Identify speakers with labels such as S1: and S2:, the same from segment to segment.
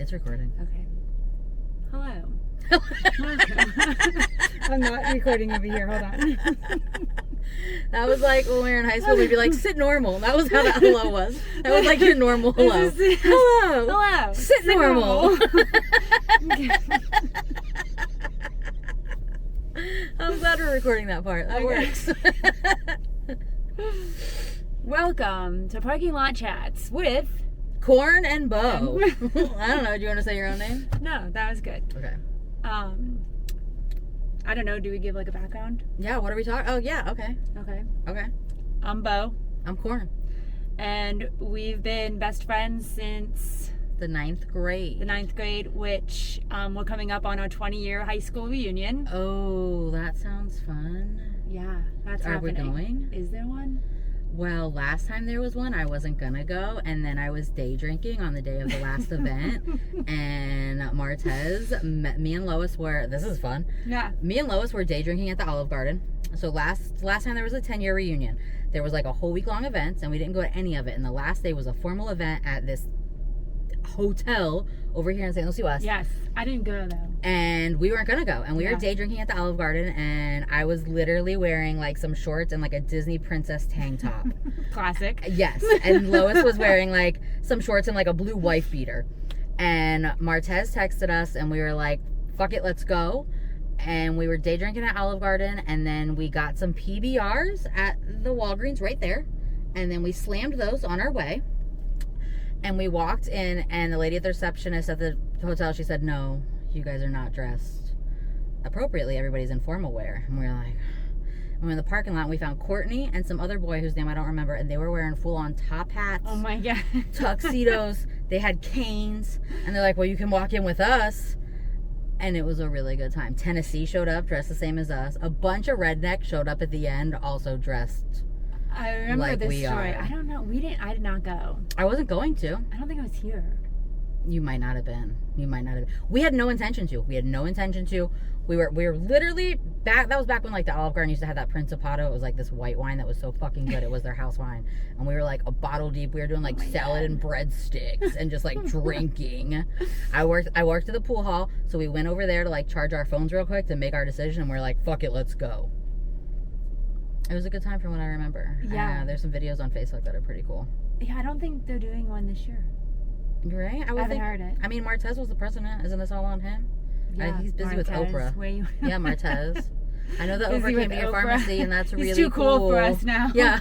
S1: It's recording.
S2: Okay. Hello. I'm not recording over here. Hold on.
S1: That was like when we were in high school, we'd be like, sit normal. That was how that hello was. That was like your normal hello. Hello.
S2: Hello.
S1: Sit normal. I'm glad we're recording that part. That works.
S2: Welcome to Parking Lot Chats with...
S1: Corn and Bo. I don't know. Do you want to say your own name?
S2: No, that was good.
S1: Okay.
S2: I don't know. Do we give like a background?
S1: Yeah, what are we talking? Oh, yeah. Okay.
S2: Okay.
S1: Okay.
S2: I'm Bo.
S1: I'm Corn.
S2: And we've been best friends since...
S1: The 9th grade.
S2: The 9th grade, which we're coming up on our 20-year high school reunion.
S1: Oh, that sounds fun.
S2: Yeah, that's
S1: Are we
S2: happening.
S1: going?
S2: Is there one?
S1: Well, last time there was one, I wasn't gonna go, and then I was day drinking on the day of the last event, and Martez met me and Lois were, this is fun.
S2: Yeah.
S1: Me and Lois were day drinking at the Olive Garden. So last time there was a 10-year reunion. There was like a whole week-long event, and we didn't go to any of it, and the last day was a formal event at this hotel over here in St. Lucie West.
S2: Yes, I didn't go though.
S1: And we weren't gonna go, and we were
S2: Yeah.
S1: day drinking at the Olive Garden, and I was literally wearing like some shorts and like a Disney princess tank top.
S2: Classic.
S1: Yes, and Lois was wearing like some shorts and like a blue wife beater. And Martez texted us, and we were like, fuck it, let's go. And we were day drinking at Olive Garden, and then we got some PBRs at the Walgreens right there, and then we slammed those on our way. And we walked in, and the lady at the receptionist at the hotel, she said, no, you guys are not dressed appropriately. Everybody's in formal wear. And we were like, we were in the parking lot, and we found Courtney and some other boy whose name I don't remember, and they were wearing full-on top hats,
S2: Oh my god.
S1: tuxedos. They had canes, and they're like, well, you can walk in with us. And it was a really good time. Tennessee showed up dressed the same as us. A bunch of rednecks showed up at the end, also dressed.
S2: I remember
S1: Like
S2: this
S1: we
S2: story.
S1: are.
S2: I don't know. I did not go.
S1: I wasn't going to.
S2: I don't think I was here.
S1: You might not have been. You might not have been. We had no intention to. We were literally back. That was back when like the Olive Garden used to have that Principato. It was like this white wine that was so fucking good. It was their house wine. And we were like a bottle deep. We were doing like
S2: Oh my
S1: salad
S2: God.
S1: and breadsticks and just like drinking. I worked at the pool hall. So we went over there to like charge our phones real quick to make our decision. And we're like, fuck it, let's go. It was a good time from what I remember.
S2: Yeah.
S1: There's some videos on Facebook that are pretty cool.
S2: Yeah, I don't think they're doing one this year.
S1: Right?
S2: I haven't heard it.
S1: I mean, Martez was the president. Isn't this all on him?
S2: Yeah,
S1: He's busy with
S2: Martez,
S1: Oprah.
S2: Where you?
S1: Yeah, Martez. I know that
S2: Busy
S1: Oprah
S2: with
S1: came to your
S2: Oprah.
S1: pharmacy, and that's really
S2: He's too cool for us now.
S1: Yeah.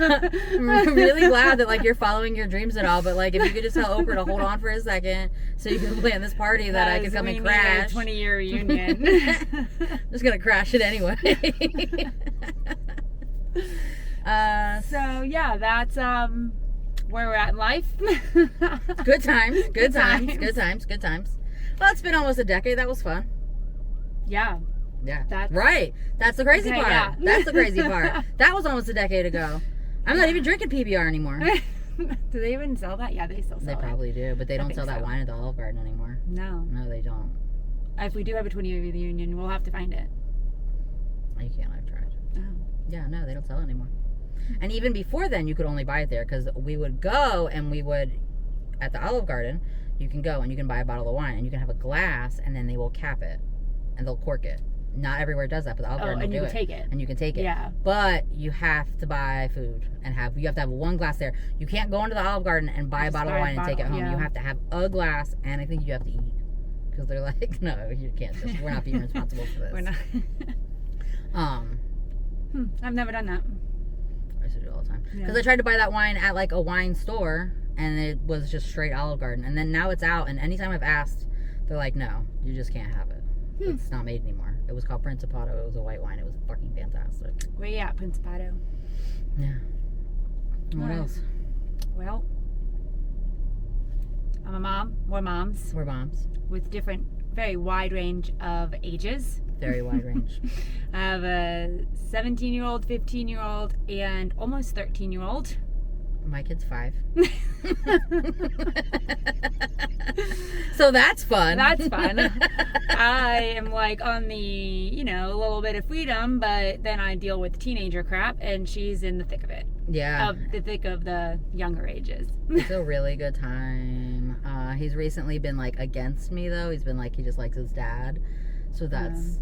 S1: I'm really glad that, like, you're follling your dreams and all, but, like, if you could just tell Oprah to hold on for a second so you can plan this party that I could come and crash.
S2: 20-year reunion.
S1: Just gonna crash it anyway.
S2: So yeah, that's where we're at in life.
S1: Good times. Good times.
S2: times.
S1: Good times. Good times. Well, it's been almost a decade. That was fun.
S2: Yeah.
S1: Yeah.
S2: That's-
S1: right. That's the crazy
S2: Okay,
S1: part.
S2: yeah.
S1: That's the crazy part. That was almost a decade ago. I'm not even drinking PBR anymore.
S2: Do they even sell that? Yeah, they still
S1: They
S2: sell it.
S1: probably do, but they don't
S2: think
S1: sell that
S2: so.
S1: wine at the Olive Garden anymore.
S2: No.
S1: No, they don't.
S2: If we do have a 20-year reunion, we'll have to find it.
S1: You can't. I've tried.
S2: Oh.
S1: Yeah, no, they don't sell it anymore. And even before then, you could only buy it there because we would go and we would, at the Olive Garden, you can go and you can buy a bottle of wine and you can have a glass and then they will cap it and they'll cork it. Not everywhere does that, but the Olive Garden
S2: and
S1: will
S2: you
S1: do
S2: can
S1: it.
S2: take it.
S1: And you can take it.
S2: Yeah.
S1: But you have to buy food and you have to have one glass there. You can't go into the Olive Garden and buy a
S2: Just
S1: bottle
S2: buy
S1: of
S2: a
S1: wine and take it
S2: bottle,
S1: home.
S2: yeah.
S1: You have to have a glass and I think you have to eat. Because they're like, no, you can't. We're not being responsible for this.
S2: We're not. I've never done that.
S1: I used to do it all the time.
S2: Yeah.
S1: Because I tried to buy that wine at like a wine store and it was just straight Olive Garden. And then now it's out and anytime I've asked, they're like, no, you just can't have it. It's not made anymore. It was called Principato. It was a white wine. It was fucking fantastic.
S2: Where you at, Principato?
S1: Yeah. What
S2: Alright.
S1: else?
S2: Well, I'm a mom. We're moms
S1: We're moms.
S2: with different, very wide range of ages.
S1: Very wide range.
S2: I have a 17-year-old, 15-year-old, and almost 13-year-old.
S1: My kid's 5. So that's fun.
S2: That's fun. I am like on the, a little bit of freedom, but then I deal with teenager crap, and she's in the thick of it.
S1: Yeah.
S2: of the thick of the younger ages.
S1: It's a really good time. He's recently been like against me though. He's been like he just likes his dad, so that's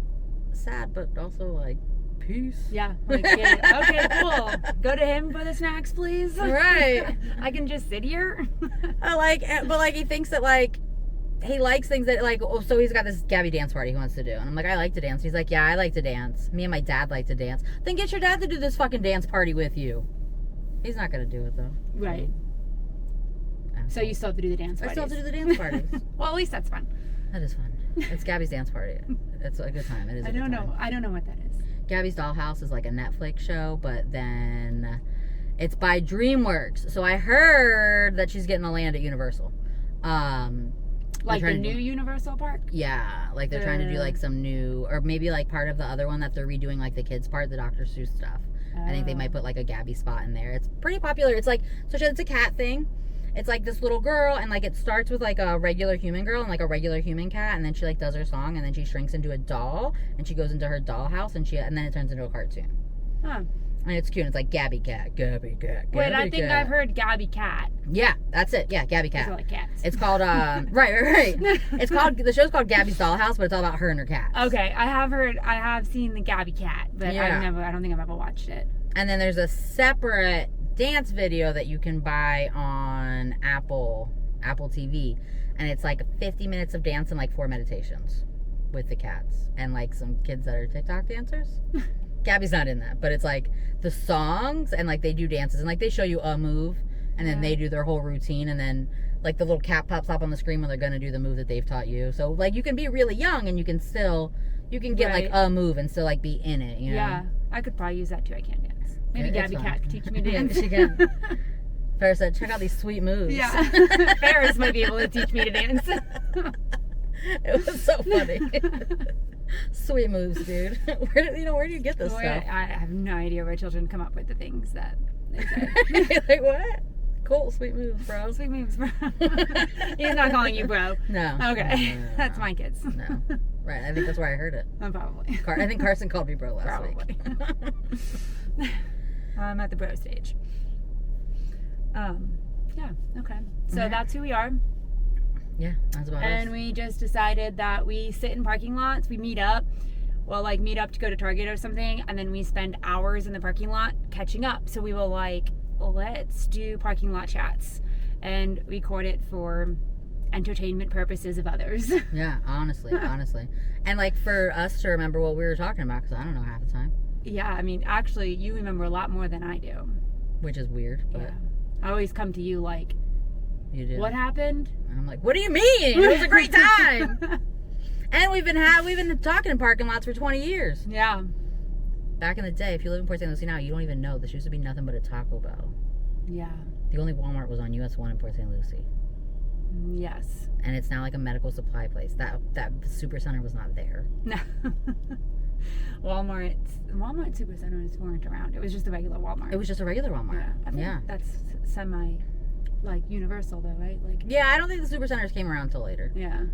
S1: sad, but also like peace.
S2: Yeah. Like, yeah, okay, cool. Go to him for the snacks, please.
S1: Right.
S2: I can just sit here.
S1: But like he thinks that like he likes things that like so he's got this Gabby dance party he wants to do, and I'm like I like to dance. He's like yeah I like to dance. Me and my dad like to dance. Then get your dad to do this fucking dance party with you. He's not gonna do it though.
S2: Right. So you still have to do the dance
S1: I
S2: parties.
S1: still have to do the dance parties.
S2: Well, at least that's fun.
S1: That is fun. It's Gabby's dance party. It's a good time. It is.
S2: I don't know what that is.
S1: Gabby's Dollhouse is like a Netflix show, but then it's by DreamWorks. So I heard that she's getting a land at Universal.
S2: Like the new Universal Park?
S1: Yeah, like they're trying to do like some new, or maybe like part of the other one that they're redoing, like the kids part, the Dr. Seuss stuff. I think they might put like a Gabby spot in there. It's pretty popular. It's like, so it's a cat thing. It's like this little girl, and like it starts with like a regular human girl and like a regular human cat, and then she like does her song, and then she shrinks into a doll, and she goes into her dollhouse, and then it turns into a cartoon.
S2: Huh.
S1: And it's cute. It's like Gabby Cat, Gabby Cat.
S2: Wait, I
S1: Gabby
S2: think
S1: Cat.
S2: I've heard Gabby Cat.
S1: Yeah, that's it. Yeah, Gabby
S2: Those
S1: Cat.
S2: are like cats.
S1: It's called right. It's called the show's called Gabby's Dollhouse, but it's all about her and her cats.
S2: Okay, I have seen the Gabby Cat, but
S1: Yeah.
S2: I don't think I've ever watched it.
S1: And then there's a separate dance video that you can buy on Apple TV, and it's like 50 minutes of dance and like 4 meditations with the cats and like some kids that are TikTok dancers. Gabby's not in that, but it's like the songs and like they do dances and like they show you a move and then they do their whole routine, and then like the little cat pops up on the screen when they're gonna do the move that they've taught you. So like you can be really young and you can get like a move and still like be in it, you know?
S2: Yeah, I could probably use that too. I can't dance. Maybe
S1: Yeah, it's
S2: Gabby
S1: fun.
S2: Cat could teach me to dance.
S1: She can. Ferris said, check out these sweet moves.
S2: Yeah, Ferris might be able to teach me to dance.
S1: It was so funny. Sweet moves, dude. Where do you get this stuff?
S2: I have no idea where children come up with the things that they say.
S1: Like what? Cool, sweet moves, bro.
S2: Sweet moves, bro. He's not calling you bro.
S1: No.
S2: Okay,
S1: No.
S2: that's my kids.
S1: No. Right, I think that's where I heard it.
S2: Probably.
S1: I think Carson called me bro last week.
S2: Probably. I'm at the bro stage. Yeah, okay. So
S1: Alright.
S2: that's who we are.
S1: Yeah, that's about
S2: And
S1: us.
S2: we just decided that we sit in parking lots, we meet up. Well, like meet up to go to Target or something, and then we spend hours in the parking lot catching up. So we will like, let's do parking lot chats and record it for entertainment purposes of others.
S1: Yeah, honestly. And like for us to remember what we were talking about, because I don't know half the time,
S2: Yeah, I mean, actually, you remember a lot more than I do.
S1: which is weird, but
S2: Yeah. I always come to you like,
S1: you do.
S2: what happened?
S1: And I'm like, what do you mean? It was a great time. And we've been talking in parking lots for 20 years.
S2: Yeah.
S1: Back in the day, if you live in Port St. Lucie now, you don't even know this used to be nothing but a Taco Bell.
S2: Yeah.
S1: The only Walmart was on US 1 in Port St. Lucie.
S2: Yes.
S1: And it's now like a medical supply place. That super center was not there.
S2: No. Walmart Supercenters weren't around. It was just a regular Walmart.
S1: It was just a regular Walmart.
S2: Yeah. I think
S1: Yeah.
S2: that's semi, like, universal though, right? Like.
S1: Yeah, I don't think the super centers came around till later.
S2: Yeah.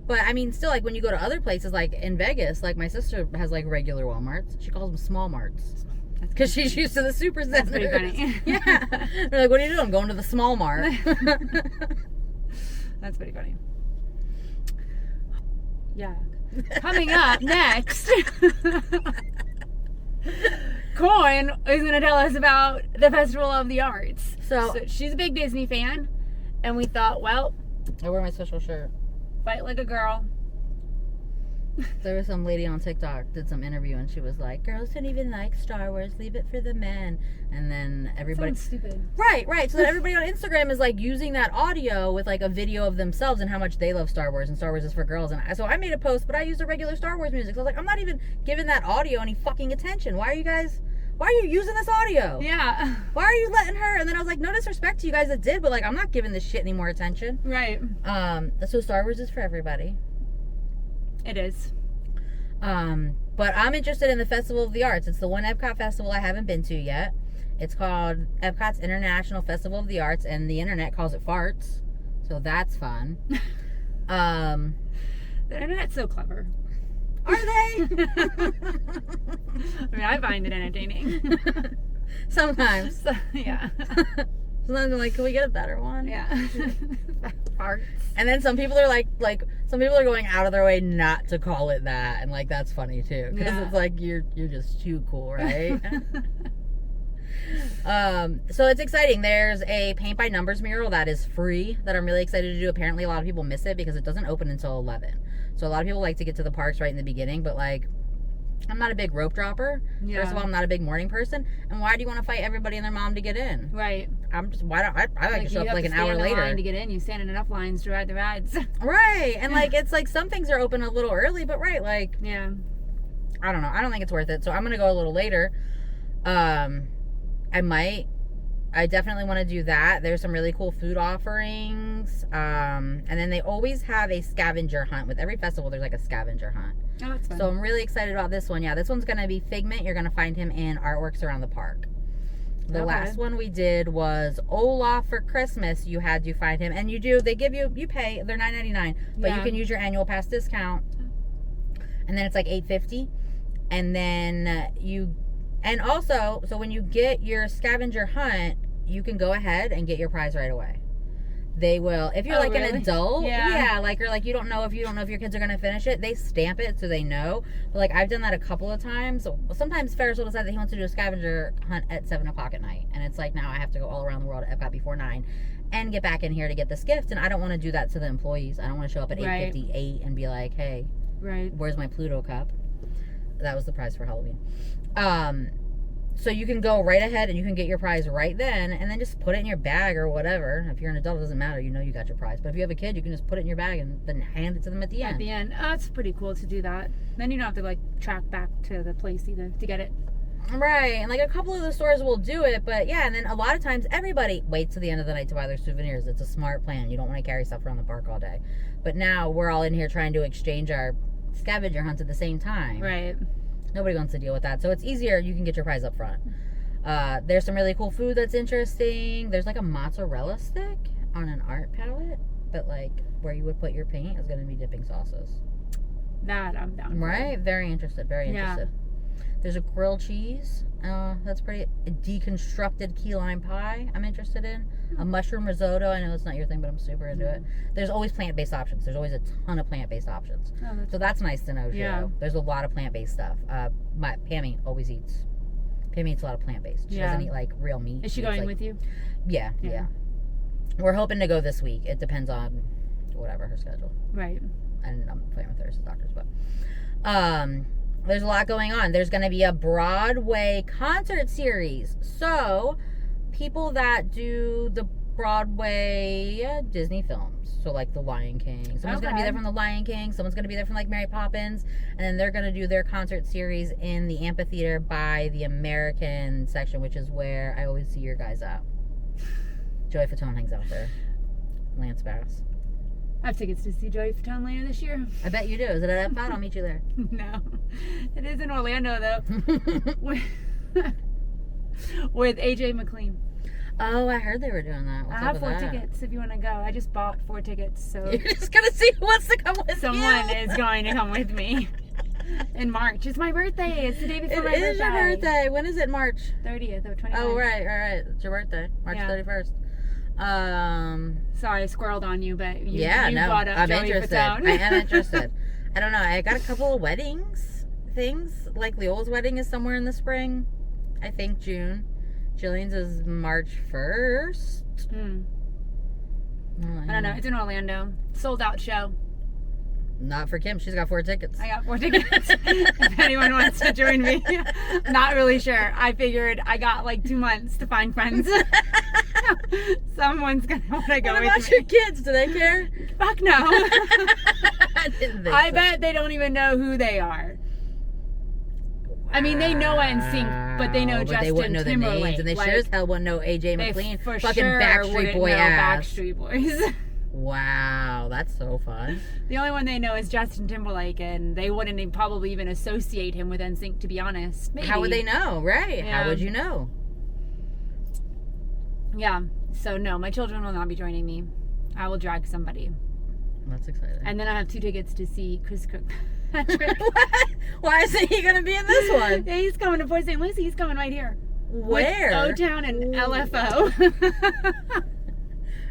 S1: But I mean, still, like when you go to other places, like in Vegas, like my sister has like regular Walmarts. She calls them small marts because she's used to the super centers.
S2: That's pretty funny.
S1: Yeah. They're like, what are you doing? I'm going to the small mart.
S2: That's pretty funny. Yeah. Coming up next, Corin is going to tell us about the Festival of the Arts.
S1: So
S2: She's a big Disney fan, and we thought, well,
S1: I wear my special shirt.
S2: fight like a girl.
S1: There was some lady on TikTok did some interview and she was like, girls don't even like Star Wars, leave it for the men. And then everybody
S2: Sounds stupid.
S1: right, so then everybody on Instagram is like using that audio with like a video of themselves and how much they love Star Wars and Star Wars is for girls. And so I made a post, but I used a regular Star Wars music. So I was like, I'm not even giving that audio any fucking attention. Why are you using this audio?
S2: Yeah.
S1: Why are you letting her? And then I was like, no disrespect to you guys that did, but like I'm not giving this shit any more attention.
S2: Right.
S1: So Star Wars is for everybody.
S2: It is.
S1: But I'm interested in the Festival of the Arts. It's the one Epcot festival I haven't been to yet. It's called Epcot's International Festival of the Arts, and the internet calls it farts. So that's fun.
S2: The internet's so clever.
S1: Are they?
S2: I mean, I find it entertaining.
S1: Sometimes.
S2: Yeah.
S1: Sometimes I'm like, can we get a better one?
S2: Yeah. Farts.
S1: And then some people are like some people are going out of their way not to call it that, and like that's funny too, because
S2: Yeah.
S1: it's like you're just too cool, right? So it's exciting. There's a paint by numbers mural that is free that I'm really excited to do. Apparently a lot of people miss it because it doesn't open until 11. So a lot of people like to get to the parks right in the beginning, but like I'm not a big rope dropper.
S2: Yeah.
S1: First of all, I'm not a big morning person. And why do you want to fight everybody and their mom to get in?
S2: Right.
S1: I'm just, why don't I like to show
S2: you
S1: up
S2: have
S1: like
S2: to
S1: an hour
S2: stand in
S1: later.
S2: line to get in. You stand in enough lines to ride the rides.
S1: Right. And like, it's like some things are open a little early, but right, like,
S2: Yeah.
S1: I don't know. I don't think it's worth it. So I'm going to go a little later. I definitely want to do that. There's some really cool food offerings. And then they always have a scavenger hunt. With every festival, there's like a scavenger hunt.
S2: Oh, that's fun.
S1: So I'm really excited about this one. Yeah, this one's going to be Figment. You're going to find him in Artworks Around the Park. The
S2: Okay.
S1: last one we did was Olaf for Christmas. You had to find him. And they give you pay. They're $9.99. But you
S2: Yeah.
S1: can use your annual pass discount. And then it's like $8.50. And then so when you get your scavenger hunt, you can go ahead and get your prize right away. They will, if you're
S2: Oh,
S1: like an
S2: really?
S1: adult,
S2: Yeah.
S1: like, or like you don't know if your kids are gonna finish it, they stamp it so they know. But like I've done that a couple of times. So sometimes Ferris will decide that he wants to do a scavenger hunt at 7:00 at night, and it's like now I have to go all around the world at Epcot before 9 and get back in here to get this gift, and I don't want to do that to the employees. I don't want to show up at
S2: Right.
S1: 8:58 and be like, hey,
S2: Right.
S1: where's my Pluto cup? That was the prize for Halloween. So you can go right ahead and you can get your prize right then, and then just put it in your bag or whatever. If you're an adult, it doesn't matter. You know you got your prize. But if you have a kid, you can just put it in your bag and then hand it to them at the end.
S2: At the end. Oh, it's pretty cool to do that. Then you don't have to like track back to the place either to get it.
S1: Right. And like a couple of the stores will do it, but yeah, and then a lot of times everybody waits to the end of the night to buy their souvenirs. It's a smart plan. You don't want to carry stuff around the park all day. But now we're all in here trying to exchange our scavenger hunts at the same time.
S2: Right.
S1: Nobody wants to deal with that. So it's easier. You can get your prize up front. There's some really cool food that's interesting. There's like a mozzarella stick on an art palette, but like where you would put your paint is going to be dipping sauces.
S2: That I'm down for.
S1: Right? Very interested. Very
S2: Yeah.
S1: interested. There's a grilled cheese. That's pretty. A deconstructed key lime pie. I'm interested in. A mushroom risotto. I know it's not your thing, but I'm super into it. There's always plant-based options. There's always a ton of plant-based options.
S2: Oh, that's
S1: So that's nice to know too.
S2: Yeah.
S1: There's a lot of plant-based stuff. Pammy always eats. Pammy eats a lot of plant-based. She
S2: Yeah.
S1: doesn't eat like real meat.
S2: Is she
S1: eats,
S2: going
S1: like,
S2: with you?
S1: Yeah. We're hoping to go this week. It depends on whatever her schedule.
S2: Right.
S1: And I'm playing with her as doctors, but there's a lot going on. There's going to be a Broadway concert series. So people that do the Broadway Disney films, so like The Lion King, someone's going to be there from The Lion King, someone's going to be there from like Mary Poppins, and then they're going to do their concert series in the amphitheater by the American section, which is where I always see your guys at. Joey Fatone hangs out there. Lance Bass.
S2: I have tickets to see Joey Fatone later this year.
S1: I bet you do. Is it at Epcot? I'll meet you there.
S2: No. It is in Orlando though. With AJ McLean.
S1: Oh, I heard they were doing that. What's
S2: I
S1: up
S2: have
S1: with
S2: 4
S1: that?
S2: tickets if you want to go. I just bought 4 tickets, so
S1: You're just gonna see who wants to come with
S2: someone
S1: you.
S2: is going to come with me in March. It's my birthday. It's the day before
S1: It
S2: my
S1: is
S2: birthday.
S1: your birthday. When is it? March.
S2: 30th or 29th.
S1: Oh, right. It's your birthday. March
S2: Yeah.
S1: 31st.
S2: Sorry, I squirreled on you, but you
S1: No,
S2: brought up
S1: I'm
S2: Joey
S1: interested.
S2: Fatone.
S1: I am interested. I don't know. I got a couple of things. Like Leola's wedding is somewhere in the spring. I think June. Jillian's is March 1st.
S2: I don't know. It's in Orlando. Sold out show.
S1: Not for Kim. She's got 4 tickets.
S2: I got 4 tickets. If anyone wants to join me. Not really sure. I figured I got like 2 months to find friends. Someone's going to want to go
S1: What
S2: with
S1: about
S2: me.
S1: your kids? Do they care?
S2: Fuck no.
S1: I didn't think
S2: I
S1: so.
S2: bet they don't even know who they are. I mean, they know NSYNC, but they know
S1: But
S2: Justin
S1: they wouldn't know the
S2: Timberlake.
S1: names, and they
S2: like,
S1: sure as hell wouldn't know AJ
S2: they
S1: McLean,
S2: for
S1: fucking
S2: sure
S1: Backstreet
S2: wouldn't
S1: Boy
S2: know
S1: ass.
S2: Backstreet Boys.
S1: Wow, that's so fun.
S2: The only one they know is Justin Timberlake, and they wouldn't probably even associate him with NSYNC, to be honest. Maybe.
S1: How would they know? Right?
S2: Yeah.
S1: How would you know?
S2: Yeah. So no, my children will not be joining me. I will drag somebody.
S1: That's exciting.
S2: And then I have 2 tickets to see Chris Kirkpatrick.
S1: What? Why isn't he gonna be in this one?
S2: Yeah, he's coming to Port St. Lucie. He's coming right here.
S1: Where?
S2: With O-Town and LFO.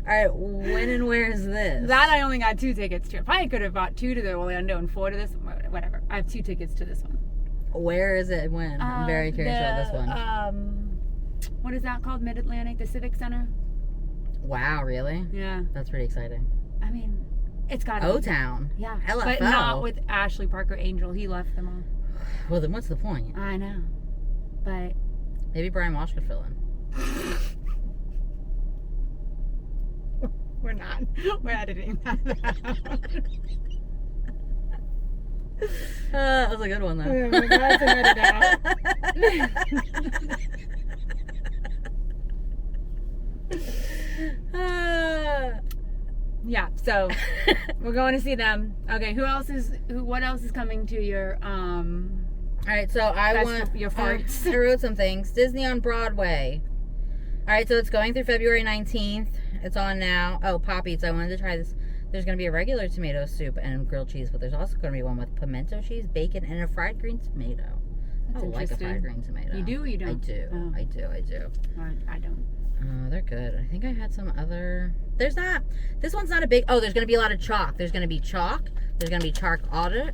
S1: All right, when and where is this?
S2: That I only got 2 tickets to. Probably could have bought 2 to the Orlando and 4 to this. Whatever. I have 2 tickets to this one.
S1: Where is it? When? I'm very curious about this one.
S2: What is that called? Mid-Atlantic, the Civic Center.
S1: Wow, really?
S2: Yeah.
S1: That's pretty exciting.
S2: I mean, it's got
S1: O-Town.
S2: Yeah.
S1: LFO.
S2: But not with Ashley Parker Angel. He left them all.
S1: Well, then what's the point?
S2: I know. But
S1: Maybe Brian Walsh could fill in.
S2: we're not. We're editing that out.
S1: That was a good one, though.
S2: Oh my God, to edit out. Yeah, so we're going to see them. Okay, what else is coming to your
S1: All right, so I want
S2: your farts.
S1: I wrote some things. Disney on Broadway. All right, so it's going through February 19th. It's on now. Oh, Pop Eats. I wanted to try this. There's going to be a regular tomato soup and grilled cheese, but there's also going to be one with pimento cheese, bacon, and a fried green tomato.
S2: That's
S1: I like a
S2: interesting.
S1: fried green tomato.
S2: You do or you don't?
S1: I do.
S2: Oh.
S1: I do.
S2: I don't.
S1: Oh, they're good. I think I had some other. There's not. This one's not a big. Oh, there's going to be a lot of chalk. There's going to be chalk. There's going to be chalk artists.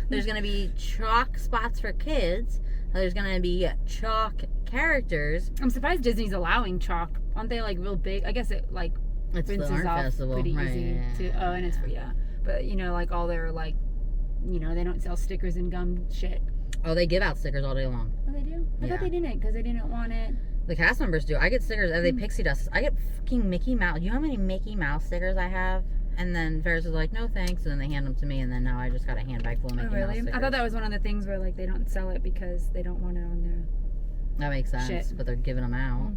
S1: There's going to be chalk spots for kids. There's going to be chalk characters.
S2: I'm surprised Disney's allowing chalk. Aren't they like real big? I guess it like
S1: It's the
S2: rinses
S1: art
S2: off
S1: festival,
S2: pretty
S1: right?
S2: easy to. Oh, and it's for but like all their like, they don't sell stickers and gum shit.
S1: Oh, they give out stickers all day long.
S2: Oh, they do? I
S1: Yeah.
S2: thought they didn't because they didn't want it.
S1: The cast members do. I get stickers. They pixie dust. I get fucking Mickey Mouse. You know how many Mickey Mouse stickers I have? And then Ferris was like, no thanks. And then they hand them to me. And then now I just got a handbag full of Mickey
S2: Oh, really?
S1: Mouse stickers.
S2: I thought that was one of the things where like they don't sell it because they don't want it on there.
S1: That makes sense.
S2: Shit.
S1: But they're giving them out.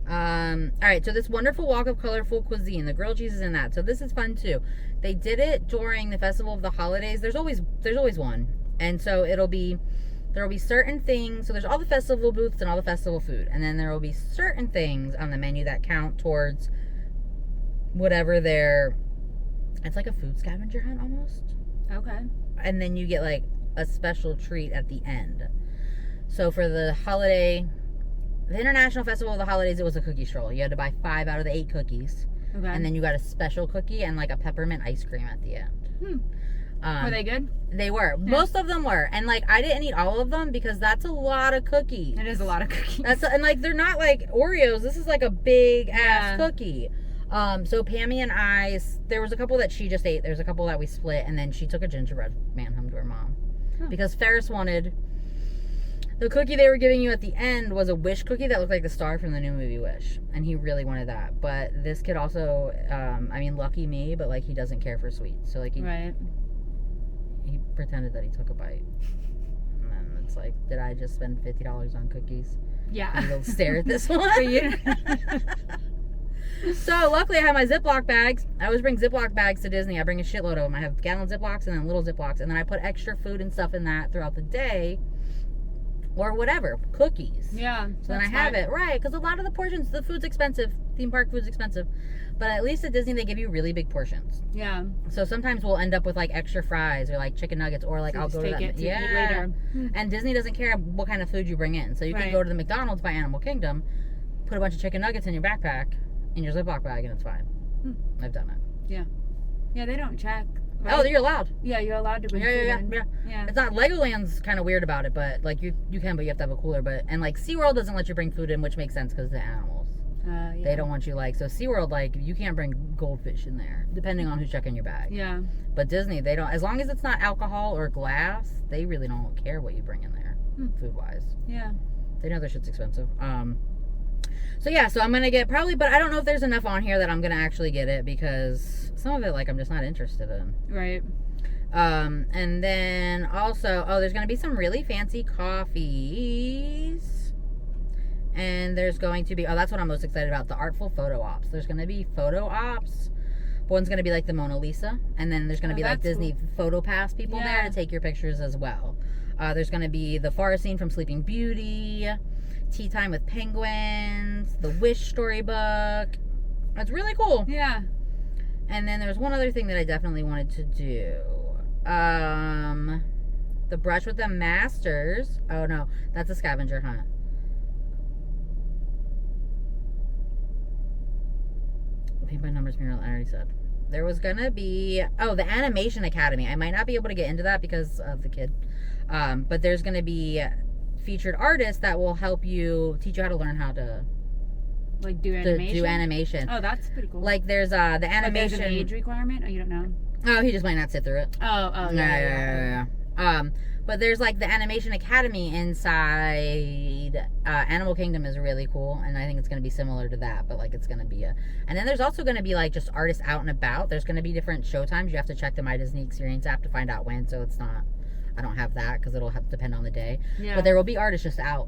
S1: All right. So this wonderful walk of colorful cuisine. The grilled cheese is in that. So this is fun too. They did it during the Festival of the Holidays. There's always one. And so there will be certain things. So there's all the festival booths and all the festival food. And then there will be certain things on the menu that count towards whatever it's like a food scavenger hunt almost.
S2: Okay.
S1: And then you get like a special treat at the end. So for the International Festival of the Holidays, it was a cookie stroll. You had to buy 5 out of the 8 cookies.
S2: Okay.
S1: And then you got a special cookie and like a peppermint ice cream at the end.
S2: Were they good?
S1: They were. Yeah. Most of them were. And like I didn't eat all of them because that's a lot of cookies.
S2: It is a lot of cookies.
S1: And like they're not like Oreos. This is like a big ass cookie. So Pammy and I, there was a couple that she just ate. There's a couple that we split, and then she took a gingerbread man home to her mom because Ferris wanted the cookie they were giving you at the end was a Wish cookie that looked like the star from the new movie Wish, and he really wanted that. But this kid also, lucky me, but like he doesn't care for sweets, so like he pretended that he took a bite, and then it's like, did I just spend $50 on cookies?
S2: Yeah.
S1: You go stare at this one. So luckily I have my Ziploc bags. I always bring Ziploc bags to Disney. I bring a shitload of them. I have gallon Ziplocs and then little Ziplocs. And then I put extra food and stuff in that throughout the day. Or whatever. Cookies.
S2: Yeah.
S1: So then I have it. Right. Because a lot of the portions, the food's expensive. Theme park food's expensive. But at least at Disney they give you really big portions.
S2: Yeah.
S1: So sometimes we'll end up with like extra fries or like chicken nuggets or like
S2: so
S1: I'll go to that.
S2: Eat later.
S1: And Disney doesn't care what kind of food you bring in. So you can go to the McDonald's by Animal Kingdom, put a bunch of chicken nuggets in your backpack. In your Ziploc bag and it's fine. I've done it.
S2: Yeah. Yeah, they don't check. Right?
S1: Oh, you're allowed.
S2: Yeah, you're allowed to bring food in. Yeah.
S1: It's not, Legoland's kind of weird about it, but like you can, but you have to have a cooler. But and like SeaWorld doesn't let you bring food in, which makes sense because the animals. They don't want you so SeaWorld, like you can't bring goldfish in there, depending on who's checking your bag.
S2: Yeah.
S1: But Disney, they don't, as long as it's not alcohol or glass, they really don't care what you bring in there, food wise.
S2: Yeah.
S1: They know their shit's expensive. So yeah, so I'm gonna get probably, but I don't know if there's enough on here that I'm gonna actually get it because some of it like I'm just not interested in.
S2: Right.
S1: And then also, there's gonna be some really fancy coffees, and there's going to be that's what I'm most excited about, the artful photo ops. There's gonna be photo ops. One's gonna be like the Mona Lisa, and then there's gonna be like Disney Photo Pass people there to take your pictures as well. There's gonna be the forest scene from Sleeping Beauty. Tea time with penguins, the Wish storybook. That's really cool.
S2: Yeah.
S1: And then there's one other thing that I definitely wanted to do. The The Brush with the Masters. Oh no, that's a scavenger hunt. Paint by numbers mural, I already said. There was gonna be the Animation Academy. I might not be able to get into that because of the kid. But there's gonna be featured artists that will help you teach you how to learn how to
S2: Like do animation?
S1: do animation.
S2: Oh, that's pretty cool.
S1: Like there's the animation.
S2: But there's an age requirement? Oh, you don't know?
S1: Oh, he just might not sit through it.
S2: Yeah.
S1: But there's like the Animation Academy inside Animal Kingdom is really cool, and I think it's going to be similar to that, but like it's going to be and then there's also going to be like just artists out and about. There's going to be different show times. You have to check the My Disney Experience app to find out when, so it's not, I don't have that because it'll have to depend on the day.
S2: Yeah.
S1: But there will be artists just out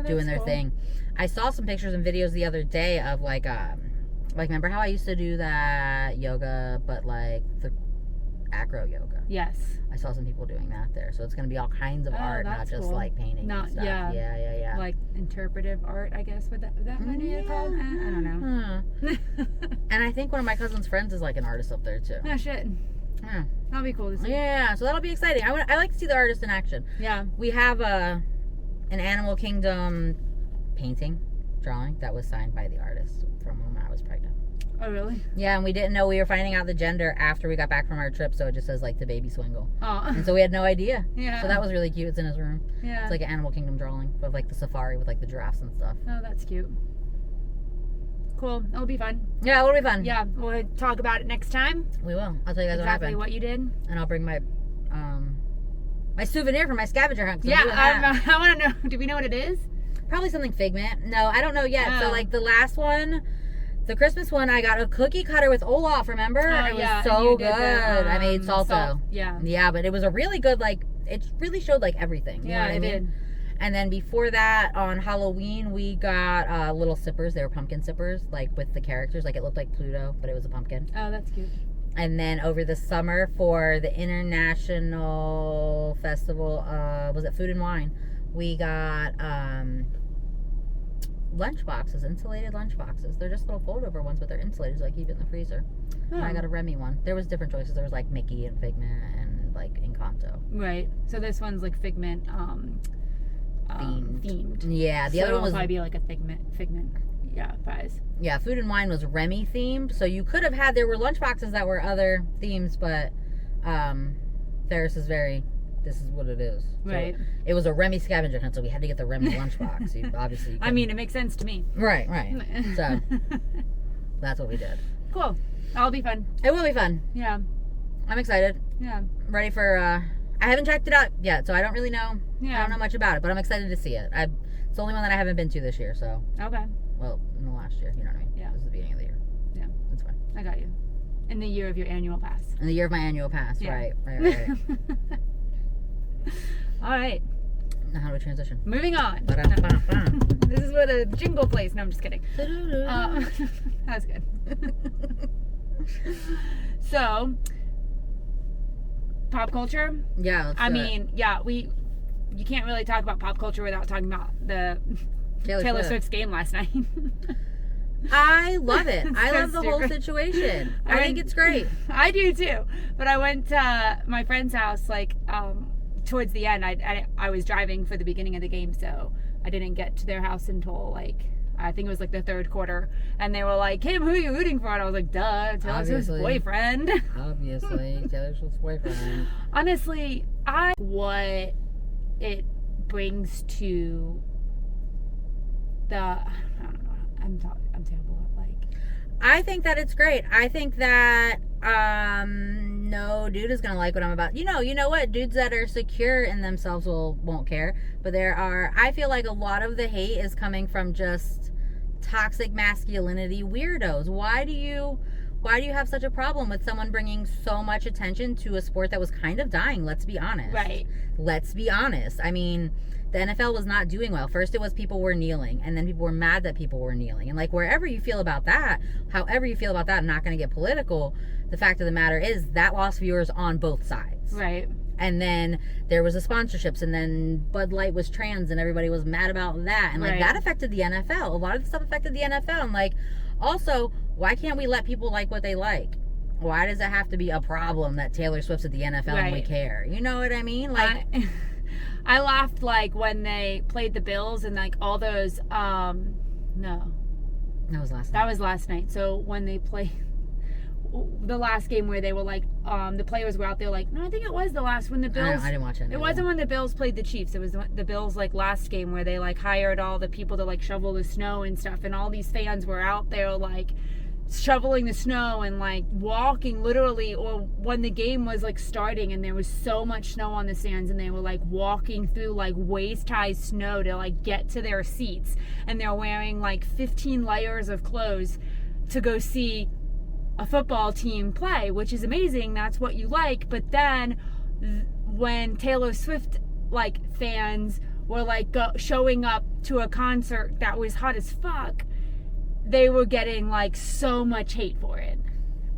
S1: doing their
S2: cool.
S1: thing. I saw some pictures and videos the other day of like remember how I used to do that yoga, but like the acro yoga.
S2: Yes.
S1: I saw some people doing that there. So it's going to be all kinds of art, not
S2: that's
S1: just
S2: cool.
S1: like painting
S2: Not-
S1: and stuff.
S2: yeah.
S1: Yeah.
S2: Like interpretive art, I guess. Would that might be called? I don't know.
S1: And I think one of my cousin's friends is like an artist up there too.
S2: Oh shit.
S1: Yeah.
S2: That'll be cool to see.
S1: Yeah, so that'll be exciting. I like to see the artist in action.
S2: Yeah.
S1: We have an Animal Kingdom painting, drawing that was signed by the artist from when I was pregnant.
S2: Oh really?
S1: Yeah, and we didn't know, we were finding out the gender after we got back from our trip, so it just says like the baby swingle.
S2: Oh.
S1: And so we had no idea.
S2: Yeah.
S1: So that was really cute. It's in his room.
S2: Yeah.
S1: It's like an Animal Kingdom drawing of like the safari with like the giraffes and stuff.
S2: Oh, that's cute. Cool. It'll be fun.
S1: Yeah, it'll be fun.
S2: Yeah, we'll talk about it next time.
S1: We will. I'll tell you guys
S2: Exactly
S1: what
S2: what you did.
S1: happened. And I'll bring my my souvenir from my scavenger hunt. 'Cause
S2: Yeah,
S1: I'm doing that.
S2: I want to know. Do we know what it is?
S1: Probably something Figment. No, I don't know yet. So
S2: Oh.
S1: like the last one, the Christmas one, I got a cookie cutter with Olaf, remember?
S2: Oh,
S1: It was
S2: yeah, and
S1: so
S2: you
S1: good.
S2: did the,
S1: I made salsa.
S2: salt. Yeah.
S1: Yeah, but it was a really good, like, it really showed like everything. You know
S2: Yeah,
S1: what I
S2: it
S1: mean?
S2: did.
S1: And then before that, on Halloween, we got little sippers. They were pumpkin sippers, like with the characters. Like it looked like Pluto, but it was a pumpkin.
S2: Oh, that's cute.
S1: And then over the summer for the International Festival, was it Food and Wine? We got lunch boxes, insulated lunch boxes. They're just little fold-over ones, but they're insulated, so I keep it in the freezer.
S2: Oh.
S1: And I got a Remy one. There was different choices. There was like Mickey and Figment and like Encanto.
S2: Right. So this one's like Figment themed.
S1: Yeah, the
S2: So
S1: other one
S2: it'll
S1: was
S2: probably be like a Figment. Yeah, prize.
S1: Yeah, Food and Wine was Remy themed, so you could have had, there were lunch boxes that were other themes, but Ferris is this is what it is. So
S2: Right.
S1: it was a Remy scavenger hunt, so we had to get the Remy lunchbox. You obviously
S2: I mean, it makes sense to me.
S1: right. So that's what we did.
S2: Cool. That'll be fun.
S1: It will be fun.
S2: Yeah.
S1: I'm excited.
S2: Yeah.
S1: Ready for I haven't checked it out yet, so I don't really know.
S2: Yeah.
S1: I don't know much about it, but I'm excited to see it. It's the only one that I haven't been to this year, so
S2: Okay.
S1: well, in the last year, you know what I mean?
S2: Yeah.
S1: This is the beginning of the year.
S2: Yeah.
S1: That's fine.
S2: I got you. In the year of your annual pass.
S1: In the year of my annual pass,
S2: Yeah.
S1: right.
S2: All right.
S1: Now how do we transition?
S2: Moving on.
S1: Ba-da-ba-ba.
S2: This is what a jingle plays. No, I'm just kidding. That was good. So, pop culture.
S1: Yeah, let's
S2: I
S1: do it.
S2: mean, yeah, you can't really talk about pop culture without talking about the Taylor
S1: Swift.
S2: Swift's game last night.
S1: I love it. I
S2: So
S1: love the whole
S2: stupid.
S1: situation. I think it's great.
S2: I do too. But I went to my friend's house towards the end. I was driving for the beginning of the game, so I didn't get to their house until I think it was the third quarter. And they were like, "Kim, who are you rooting for?" And I was like, "Duh, Taylor Swift's
S1: Obviously.
S2: boyfriend."
S1: Obviously, Taylor Swift's boyfriend.
S2: Honestly, what it brings to I don't know. I'm terrible at
S1: I think that it's great. I think that no dude is gonna like what I'm about. You know what? Dudes that are secure in themselves won't care. But I feel like a lot of the hate is coming from just toxic masculinity weirdos. Why do you have such a problem with someone bringing so much attention to a sport that was kind of dying? Let's be honest.
S2: Right.
S1: Let's be honest. I mean, the NFL was not doing well. First it was people were kneeling, and then people were mad that people were kneeling. And wherever you feel about that, however you feel about that, I'm not going to get political. The fact of the matter is that lost viewers on both sides.
S2: Right.
S1: And then there was the sponsorships, and then Bud Light was trans, and everybody was mad about that. And
S2: Right.
S1: that affected the NFL. A lot of the stuff affected the NFL. And also, why can't we let people like what they like? why does it have to be a problem that Taylor Swift's at the NFL and we
S2: Right.
S1: care? You know what I mean? Like,
S2: I laughed like when they played the Bills and like all those no,
S1: that was last
S2: that
S1: night.
S2: was last night. So when they played the last game where they were like the players were out there like, no, I think it was the last when the Bills
S1: I didn't watch it.
S2: it wasn't when the Bills played the Chiefs. It was the Bills like last game where they like hired all the people to like shovel the snow and stuff, and all these fans were out there like shoveling the snow and like walking literally, or when the game was like starting and there was so much snow on the stands and they were like walking through like waist-high snow to like get to their seats, and they're wearing like 15 layers of clothes to go see a football team play, which is amazing. That's what you like. But then when Taylor Swift like fans were like showing up to a concert that was hot as fuck, they were getting like so much hate for it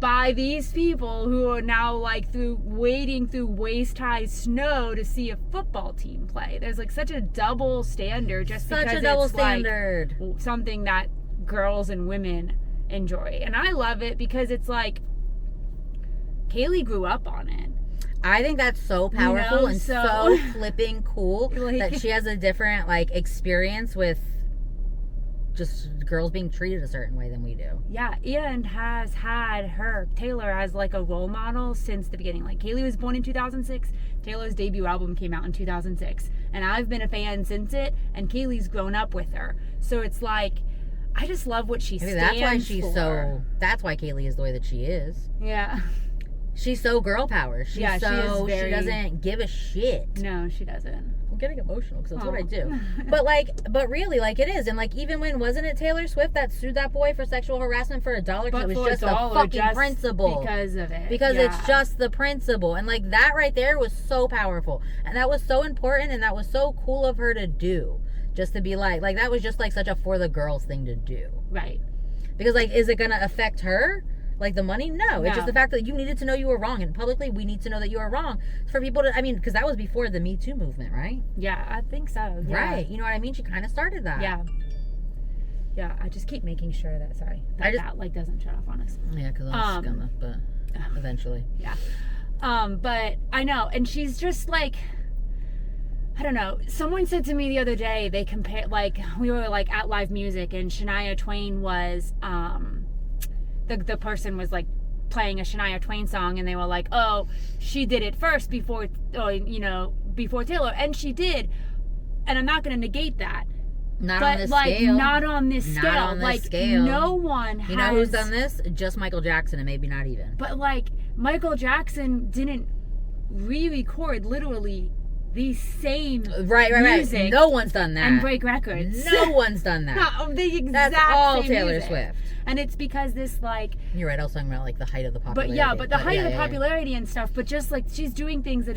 S2: by these people who are now like wading through waist-high snow to see a football team play. There's like such a double standard just
S1: Such
S2: because
S1: a double
S2: it's
S1: standard.
S2: like something that girls and women enjoy. And I love it because it's like Kaylee grew up on it.
S1: I think that's so powerful and
S2: so-
S1: so flipping cool
S2: Like-
S1: that she has a different like experience with just girls being treated a certain way than we do.
S2: Yeah, and has had Taylor as like a role model since the beginning. Like Kaylee was born in 2006. Taylor's debut album came out in 2006. And I've been a fan since it, and Kaylee's grown up with her. So it's like, I just love what she
S1: I mean,
S2: stands
S1: that's why she's
S2: for.
S1: that's why Kaylee is the way that she is.
S2: Yeah.
S1: She's so girl power. She's
S2: Yeah, she is very-
S1: she doesn't give a shit.
S2: No, she doesn't.
S1: I'm getting emotional because that's what I
S2: Oh.
S1: do. But really, like it is. And like even when, wasn't it Taylor Swift that sued that boy for sexual harassment for $1 because
S2: But
S1: it
S2: for
S1: was just
S2: $1,
S1: the fucking
S2: just
S1: principle.
S2: because of it.
S1: Because
S2: Yeah.
S1: it's just the principle. And like that right there was so powerful. And that was so important, and that was so cool of her to do. Just to be like that was just like such a for the girls thing to do.
S2: Right.
S1: Because like, is it gonna affect her? Like the money? No. It's
S2: No.
S1: just the fact that you needed to know you were wrong, and publicly we need to know that you are wrong for people to. I mean, because that was before the Me Too movement, right?
S2: Yeah, I think so. Yeah.
S1: Right. You know what I mean? She kind of started that.
S2: Yeah. Yeah, I just keep making sure that that like doesn't shut off on us.
S1: Yeah, because I'm
S2: Um,
S1: gonna, but eventually.
S2: But I know, and she's just like, I don't know. Someone said to me the other day, they compared, like, we were like at live music, and Shania Twain was, the person was like playing a Shania Twain song, and they were like, oh, she did it first before Taylor, and she did, and I'm not going to negate that.
S1: Not
S2: But
S1: on this
S2: like
S1: scale.
S2: not on this
S1: Not
S2: scale.
S1: on this
S2: like
S1: scale.
S2: no one has.
S1: You know who's done this? Just Michael Jackson, and maybe not even.
S2: But like Michael Jackson didn't re-record literally the same
S1: Right.
S2: music
S1: No one's done that.
S2: and break records.
S1: No one's done that.
S2: Not the exact
S1: That's all
S2: same
S1: Taylor
S2: music.
S1: Swift.
S2: And it's because this like,
S1: You're right. I was talking about like the height of the
S2: but
S1: popularity.
S2: yeah, but the height of the
S1: yeah.
S2: popularity and stuff. But just like she's doing things that have